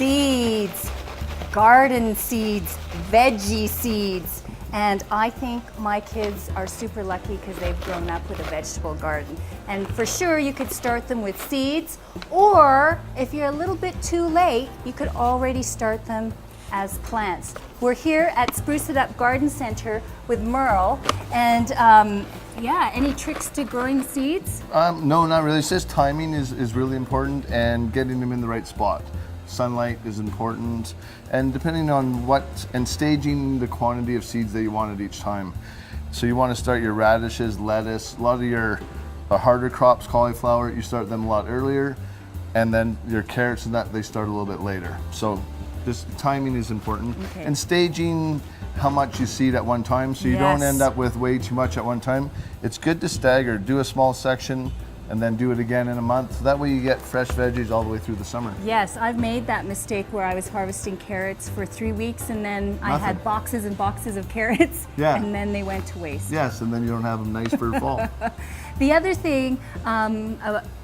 seeds, garden seeds, veggie seeds. And I think my kids are super lucky because they've grown up with a vegetable garden. And for sure you could start them with seeds, or if you're a little bit too late, you could already start them as plants. We're here at Spruce It Up Garden Center with Merle, and yeah, any tricks to growing seeds? No, not really. It's just timing is really important, and getting them in the right spot. Sunlight is important, and depending on and staging the quantity of seeds that you want at each time. So you want to start your radishes, lettuce, a lot of your harder crops, cauliflower, you start them a lot earlier, and then your carrots and that, they start a little bit later. So this timing is important, and staging how much you seed at one time, so you don't end up with way too much at one time. It's good to stagger, do a small section, and then do it again in a month. That way you get fresh veggies all the way through the summer. Yes, I've made that mistake where I was harvesting carrots for 3 weeks, and then I had boxes and boxes of carrots, and then they went to waste. Yes, and then you don't have them nice for fall. The other thing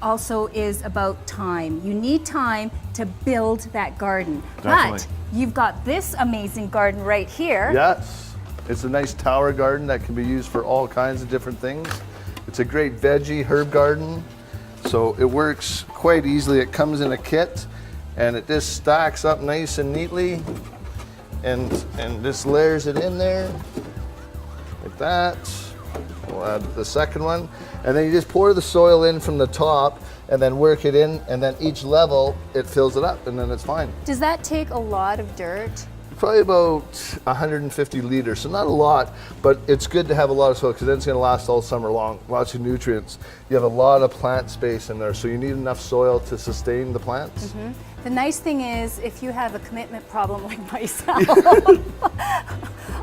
also is about time. You need time to build that garden. Definitely. But you've got this amazing garden right here. Yes, it's a nice tower garden that can be used for all kinds of different things. It's a great veggie herb garden, so it works quite easily. It comes in a kit, and it just stacks up nice and neatly, and just layers it in there, like that. We'll add the second one, and then you just pour the soil in from the top, and then work it in, and then each level, it fills it up, and then it's fine. Does that take a lot of dirt? Probably about 150 liters, so not a lot, but it's good to have a lot of soil because then it's going to last all summer long. Lots of nutrients. You have a lot of plant space in there, so you need enough soil to sustain the plants. The nice thing is, if you have a commitment problem like myself,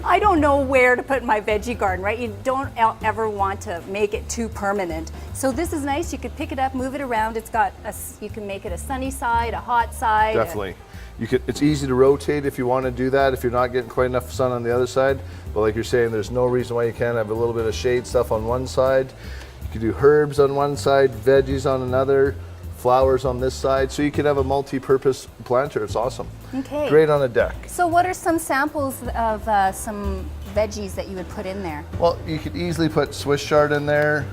I don't know where to put my veggie garden, right? You don't ever want to make it too permanent. So this is nice. You could pick it up, move it around. It's got you can make it a sunny side, a hot side. Definitely. It's easy to rotate if you want to do that, if you're not getting quite enough sun on the other side. But like you're saying, there's no reason why you can't have a little bit of shade stuff on one side. You could do herbs on one side, veggies on another, flowers on this side. So you could have a multi-purpose planter. It's awesome. Okay. Great on a deck. So what are some samples of some veggies that you would put in there? Well, you could easily put Swiss chard in there.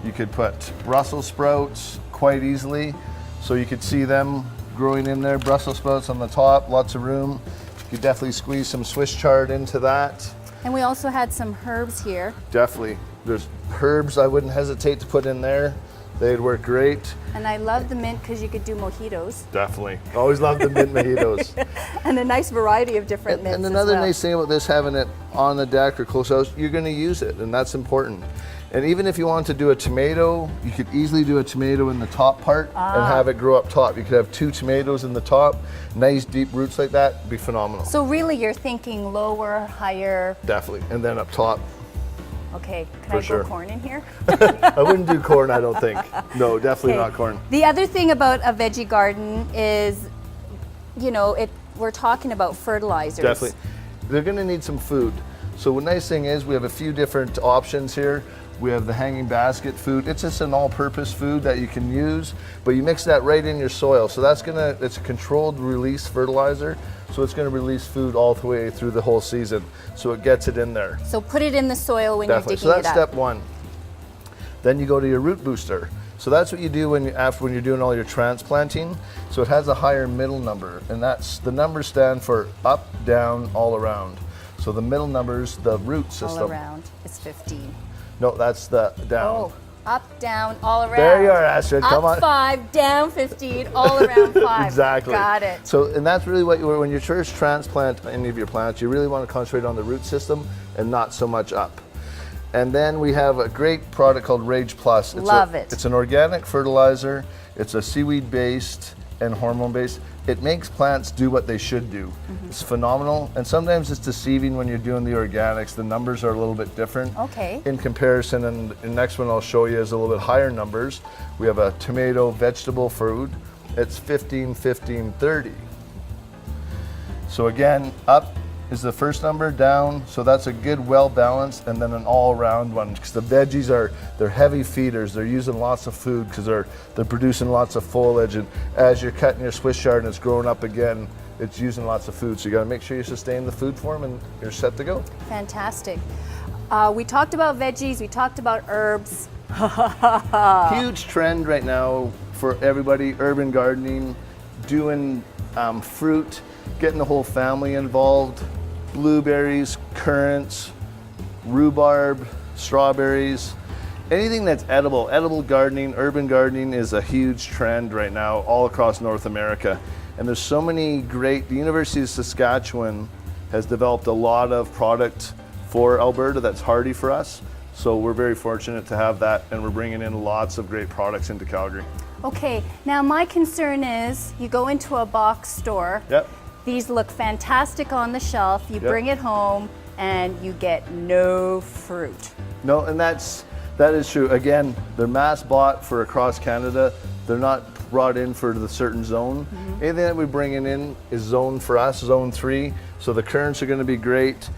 You could put Brussels sprouts quite easily. So you could see them growing in there. Brussels sprouts on the top, lots of room. You could definitely squeeze some Swiss chard into that. And we also had some herbs here. Definitely. There's herbs I wouldn't hesitate to put in there. They'd work great. And I love the mint because you could do mojitos. Definitely. Always love the mint mojitos. And a nice variety of different mints. And another as well. nice thing about this, having it on the deck or close house, you're going to use it, and that's important. And even if you want to do a tomato, you could easily do a tomato in the top part and have it grow up top. You could have 2 tomatoes in the top, nice deep roots like that, it'd be phenomenal. So really you're thinking lower, higher. Definitely, and then up top. Okay, can I sure. go corn in here? I wouldn't do corn, I don't think. No, definitely not corn. The other thing about a veggie garden is, you know, we're talking about fertilizers. Definitely. They're gonna need some food. So the nice thing is we have a few different options here. We have the hanging basket food. It's just an all-purpose food that you can use, but you mix that right in your soil. So it's a controlled release fertilizer. So it's gonna release food all the way through the whole season. So it gets it in there. So put it in the soil when Definitely. you're digging it up. So that's step 1. Then you go to your root booster. So that's what you do when you're doing all your transplanting. So it has a higher middle number, and the numbers stand for up, down, all around. So the middle number's the root system. All around is 15. No, that's the down. Oh, up, down, all around. There you are, Astrid. Come on. Up 5, down 15, all around 5. Exactly. Got it. So, and that's really when you first transplant any of your plants, you really want to concentrate on the root system and not so much up. And then we have a great product called Rage Plus. Love it. It's an organic fertilizer. It's a seaweed-based and hormone-based. It makes plants do what they should do. It's phenomenal, and sometimes it's deceiving when you're doing the organics. The numbers are a little bit different in comparison, and the next one I'll show you is a little bit higher numbers. We have a tomato vegetable food. It's 15, 15, 30. So again, up is the first number down, so that's a good, well balanced, and then an all around one, because the veggies they're heavy feeders. They're using lots of food because they're producing lots of foliage, and as you're cutting your Swiss chard and it's growing up again, it's using lots of food. So you got to make sure you sustain the food for them, and you're set to go. Fantastic. We talked about veggies, we talked about herbs. Huge trend right now for everybody, urban gardening, doing fruit, getting the whole family involved. Blueberries, currants, rhubarb, strawberries, anything that's edible. Edible gardening, urban gardening is a huge trend right now all across North America. And there's so many great, the University of Saskatchewan has developed a lot of product for Alberta that's hardy for us. So we're very fortunate to have that, and we're bringing in lots of great products into Calgary. Okay, now my concern is you go into a box store. Yep. These look fantastic on the shelf. You bring it home and you get no fruit. No, and that is true. Again, they're mass bought for across Canada. They're not brought in for the certain zone. Anything that we're bringing in is zoned for us, zone 3. So the currants are going to be great.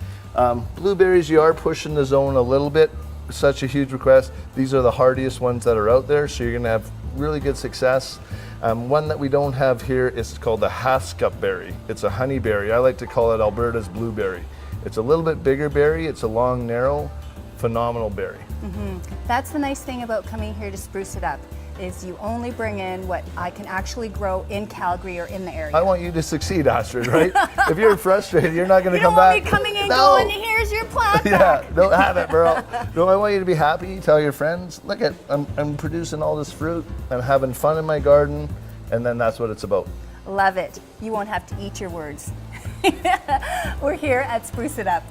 Blueberries, you are pushing the zone a little bit. Such a huge request. These are the hardiest ones that are out there, so you're going to have really good success. One that we don't have here is called the Haskell berry. It's a honey berry. I like to call it Alberta's blueberry. It's a little bit bigger berry. It's a long, narrow, phenomenal berry. That's the nice thing about coming here to Spruce It Up, is you only bring in what I can actually grow in Calgary or in the area. I want you to succeed, Astrid, right? If you're frustrated, you're not going to come back. You back. don't want me coming in going, here's your plant back. Yeah, don't have it, bro. No, I want you to be happy. Tell your friends, look at, I'm producing all this fruit. I'm having fun in my garden, and then that's what it's about. Love it. You won't have to eat your words. We're here at Spruce It Up.